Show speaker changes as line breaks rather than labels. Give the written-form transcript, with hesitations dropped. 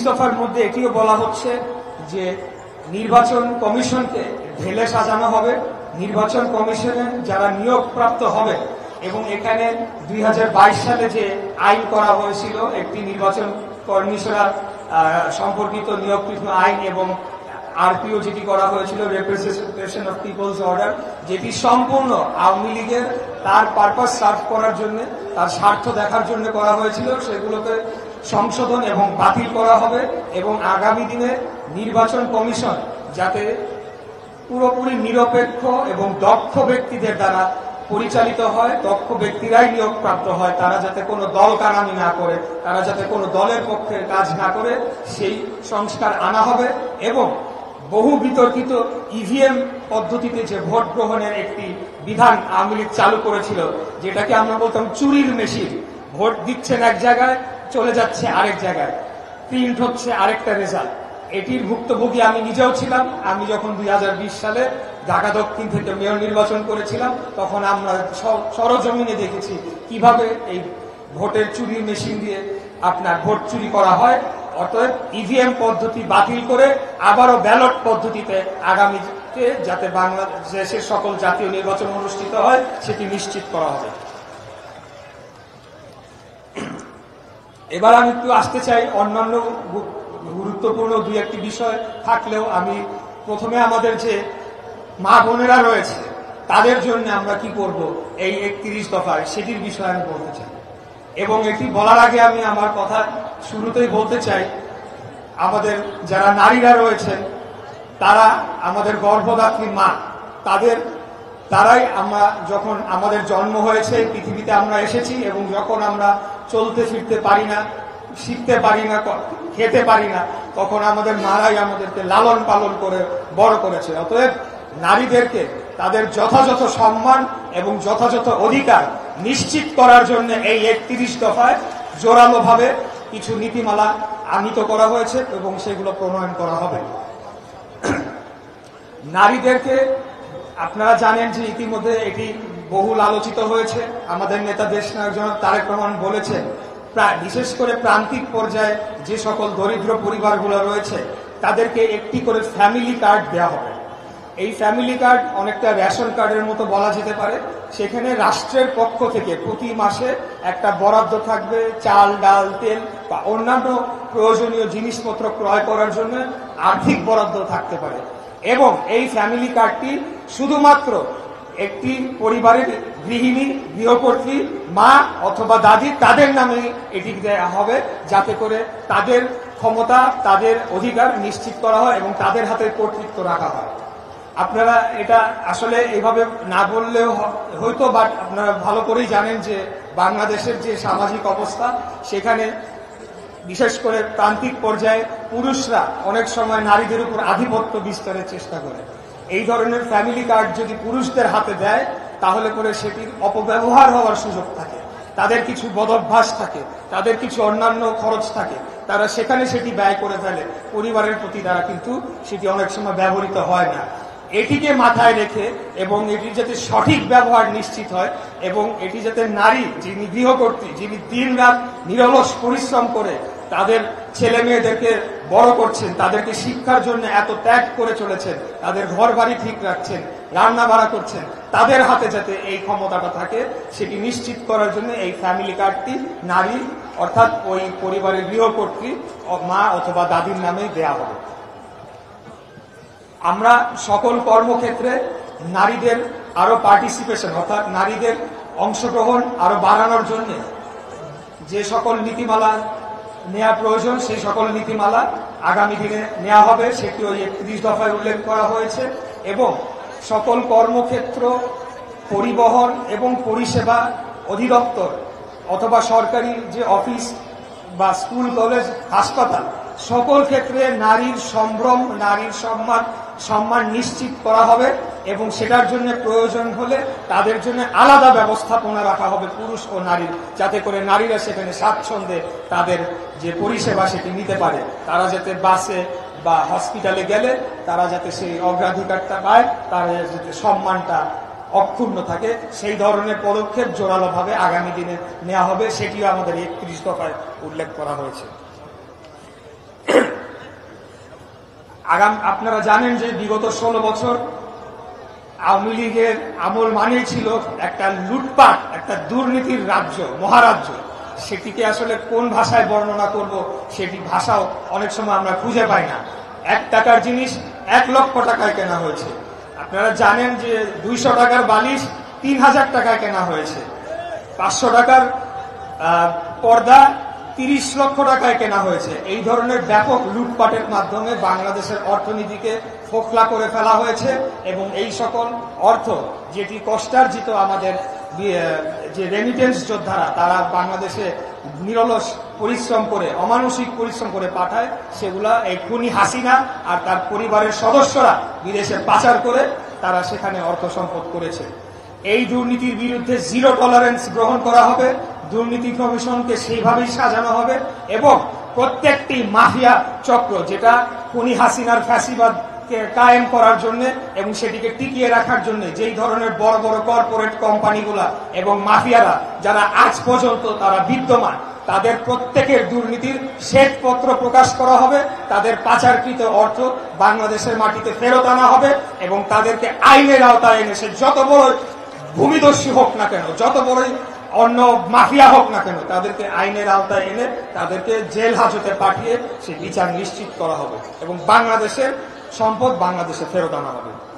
দফার মধ্যে এটিও বলা হচ্ছে যে নির্বাচন কমিশনকে ঢেলে সাজানো হবে। নির্বাচন কমিশনে যারা নিয়োগপ্রাপ্ত হবে এবং এখানে 2022 সালে যে আইন করা হয়েছিল, একটি নির্বাচন কমিশনার সম্পর্কিত নিয়োগকৃত আইন এবং আরপিও যেটি করা হয়েছিল, রিপ্রেজেন্টেশন অফ পিপলস অর্ডার, যেটি সম্পূর্ণ আওয়ামী লীগের তার পারপাস সার্ভ করার জন্য, তার স্বার্থ দেখার জন্য করা হয়েছিল, সেগুলোকে সংশোধন এবং বাতিল করা হবে এবং আগামী দিনে নির্বাচন কমিশন যাতে পুরোপুরি নিরপেক্ষ এবং দক্ষ ব্যক্তিদের দ্বারা পরিচালিত হয়, দক্ষ ব্যক্তিরাই নিয়োগপ্রাপ্ত হয়, তারা যাতে কোনো দল কানামি না করে, তারা যাতে কোনো দলের পক্ষে কাজ না করে, সেই সংস্কার আনা হবে। এবং বহু বিতর্কিত ইভিএম পদ্ধতিতে যে ভোট গ্রহণের একটি বিধান আওয়ামী লীগ চালু করেছিল, যেটাকে আমরা বলতাম চুরির মেশিন, ভোট দিচ্ছেন এক জায়গায়, চলে যাচ্ছে আরেক জায়গায়, প্রিন্ট হচ্ছে আরেকটা রেজাল্ট, এটির ভুক্তভোগী আমি নিজেও ছিলাম। আমি যখন 2020 সালে ঢাকা দক্ষিণ থেকে মেয়র নির্বাচন করেছিলাম, তখন আমরা সরজমিনে দেখেছি কিভাবে এই ভোটের চুরির মেশিন দিয়ে আপনার ভোট চুরি করা হয়। অতএব ইভিএম পদ্ধতি বাতিল করে আবারও ব্যালট পদ্ধতিতে আগামীতে যাতে বাংলাদেশের সকল জাতীয় নির্বাচন অনুষ্ঠিত হয় সেটি নিশ্চিত করা হবে। এবার আমি একটু আসতে চাই অন্যান্য গুরুত্বপূর্ণ দুই একটি বিষয় থাকলেও, আমি প্রথমে আমাদের যে মা বোনেরা রয়েছে তাদের জন্য আমরা কি করব এই 31 দফায়, সেটির বিষয়ে আমি বলতে চাই। এবং এটি বলার আগে আমি আমার কথা শুরুতেই বলতে চাই, আমাদের যারা নারীরা রয়েছেন তারা আমাদের গর্ভদাত্রী মা, তারাই আমরা যখন আমাদের জন্ম হয়েছে, পৃথিবীতে আমরা এসেছি, এবং যখন আমরা চলতে ফিরতে পারি না, শিখতে পারি না, খেতে পারি না, তখন আমাদের মারাই আমাদেরকে লালন পালন করে বড় করেছে। অতএব নারীদেরকে তাদের যথাযথ সম্মান এবং যথাযথ অধিকার নিশ্চিত করার জন্য এই 31 দফায় জোরালোভাবে কিছু নীতিমালা আনীত করা হয়েছে এবং সেগুলো প্রণয়ন করা হবে। নারীদেরকে আপনারা জানেন যে ইতিমধ্যে এটি বহুল আলোচিত হয়েছে। আমাদের নেতা দেশনায়ক জনাব তারেক রহমান বলেছেন, বিশেষ করে প্রান্তিক পর্যায়ে যে সকল দরিদ্র পরিবারগুলো রয়েছে তাদেরকে একটি করে ফ্যামিলি কার্ড দেওয়া হবে। এই ফ্যামিলি কার্ড অনেকটা রেশন কার্ডের মতো বলা যেতে পারে। সেখানে রাষ্ট্রের পক্ষ থেকে প্রতি মাসে একটা বরাদ্দ থাকবে, চাল, ডাল, তেল বা অন্যান্য প্রয়োজনীয় জিনিসপত্র ক্রয় করার জন্য আর্থিক বরাদ্দ থাকতে পারে। এবং এই ফ্যামিলি কার্ডটি শুধুমাত্র একটি পরিবারের গৃহিণী, গৃহকর্ত্রী, মা অথবা দাদি, তাদের নামে এটি দেওয়া হবে, যাতে করে তাদের ক্ষমতা, তাদের অধিকার নিশ্চিত করা হয় এবং তাদের হাতে কর্তৃত্ব রাখা হয়। আপনারা এটা আসলে এভাবে না বললেও হয়তো, বাট আপনারা ভালো করেই জানেন যে বাংলাদেশের যে সামাজিক অবস্থা, সেখানে বিশেষ করে প্রান্তিক পর্যায়ে পুরুষরা অনেক সময় নারীদের উপর আধিপত্য বিস্তারের চেষ্টা করে। এই ধরনের ফ্যামিলি কার্ড যদি পুরুষদের হাতে দেয় তাহলে করে সেটির অপব্যবহার হওয়ার সুযোগ থাকে, তাদের কিছু বদভ্যাস থাকে, তাদের কিছু অন্যান্য খরচ থাকে, তারা সেখানে সেটি ব্যয় করে ফেলে, পরিবারের প্রতি দ্বারা কিন্তু সেটি অনেক সময় ব্যবহৃত হয় না। এটিকে মাথায় রেখে এবং এটির যাতে সঠিক ব্যবহার নিশ্চিত হয় এবং এটি যাতে নারী, যিনি গৃহকর্ত্রী, যিনি দিন রাত নিরলস পরিশ্রম করে তাদের ছেলে মেয়েদেরকে বড় করছেন, তাদেরকে শিক্ষার জন্য এত ত্যাগ করে চলেছেন, তাদের ঘর বাড়ি ঠিক রাখছেন, রান্না বাড়া করছেন, তাদের হাতে যাতে এই ক্ষমতাটা থাকে সেটি নিশ্চিত করার জন্য এই ফ্যামিলি কার্ডটি নারী অর্থাৎ ওই পরিবারের গৃহকর্ত্রী, মা অথবা দাদির নামেই দেয়া হবে। আমরা সকল কর্মক্ষেত্রে নারীদের আরো পার্টিসিপেশন অর্থাৎ নারীদের অংশগ্রহণ আরো বাড়ানোর জন্য যে সকল নীতিমালা নেওয়া প্রয়োজন সেই সকল নীতিমালা আগামী দিনে নেওয়া হবে, সেটি ওই 31 দফায় উল্লেখ করা হয়েছে। এবং সকল কর্মক্ষেত্র, পরিবহন এবং পরিষেবা অধিদপ্তর অথবা সরকারি যে অফিস বা স্কুল, কলেজ, হাসপাতাল, সকল ক্ষেত্রে নারীর সম্ভ্রম, নারীর সম্মান নিশ্চিত করা হবে এবং সেটার জন্য প্রয়োজন হলে তাদের জন্য আলাদা ব্যবস্থাপনা রাখা হবে পুরুষ ও নারীর, যাতে করে নারীরা সেখানে স্বাচ্ছন্দ্যে তাদের যে পরিষেবা সেটি নিতে পারে। তারা যাতে বাসে বা হসপিটালে গেলে তারা যাতে সেই অগ্রাধিকারটা পায়, তারা যাতে সম্মানটা অক্ষুণ্ণ থাকে, সেই ধরনের পদক্ষেপ জোরালোভাবে আগামী দিনে নেওয়া হবে, সেটিও আমাদের 31 দফায় উল্লেখ করা হয়েছে। আপনারা জানেন যে বিগত 16 বছর আওয়ামী লীগের আমল মানেই ছিল একটা লুটপাট, একটা দুর্নীতির রাজ্য, মহারাজ্য। সেটিকে আসলে কোন ভাষায় বর্ণনা করব সেটি ভাষাও অনেক সময় আমরা খুঁজে পাই না। 1 টাকার জিনিস 1 লক্ষ টাকায় কেনা হয়েছে। আপনারা জানেন যে 200 টাকার বালিশ 3000 টাকায় কেনা হয়েছে। 500 টাকার পর্দা 30 লক্ষ টাকায় কেনা হয়েছে। এই ধরনের ব্যাপক লুটপাটের মাধ্যমে বাংলাদেশের অর্থনীতিকে ফোকলা করে ফেলা হয়েছে এবং এই সকল অর্থ যেটি কষ্টার্জিত আমাদের যে রেমিটেন্স যোদ্ধারা তারা বাংলাদেশে নিরলস পরিশ্রম করে, অমানসিক পরিশ্রম করে পাঠায়, সেগুলা এই খুনি হাসিনা আর তার পরিবারের সদস্যরা বিদেশে পাচার করে তারা সেখানে অর্থ সম্পদ করেছে। এই দুর্নীতির বিরুদ্ধে 0 টলারেন্স গ্রহণ করা হবে। দুর্নীতি কমিশনকে সেইভাবেই সাজানো হবে এবং প্রত্যেকটি মাফিয়া চক্র যেটা খুনি হাসিনার ফ্যাসিবাদকে কায়েম করার জন্য এবং সেটিকে টিকিয়ে রাখার জন্য যেই ধরনের বড় বড় কর্পোরেট কোম্পানিগুলা এবং মাফিয়ারা যারা আজ পর্যন্ত তারা বিদ্যমান, তাদের প্রত্যেকের দুর্নীতির শ্বেতপত্র প্রকাশ করা হবে। তাদের পাচারকৃত অর্থ বাংলাদেশের মাটিতে ফেরত আনা হবে এবং তাদেরকে আইনের আওতায় এনে সে যত বড় ভূমিদস্যু হোক না কেন, যত বড়ই অন্য মাফিয়া হোক না কেন, তাদেরকে আইনের আওতায় এনে তাদেরকে জেল হাজতে পাঠিয়ে সে বিচার নিশ্চিত করা হবে এবং বাংলাদেশের সম্পদ বাংলাদেশে ফেরত আনা হবে।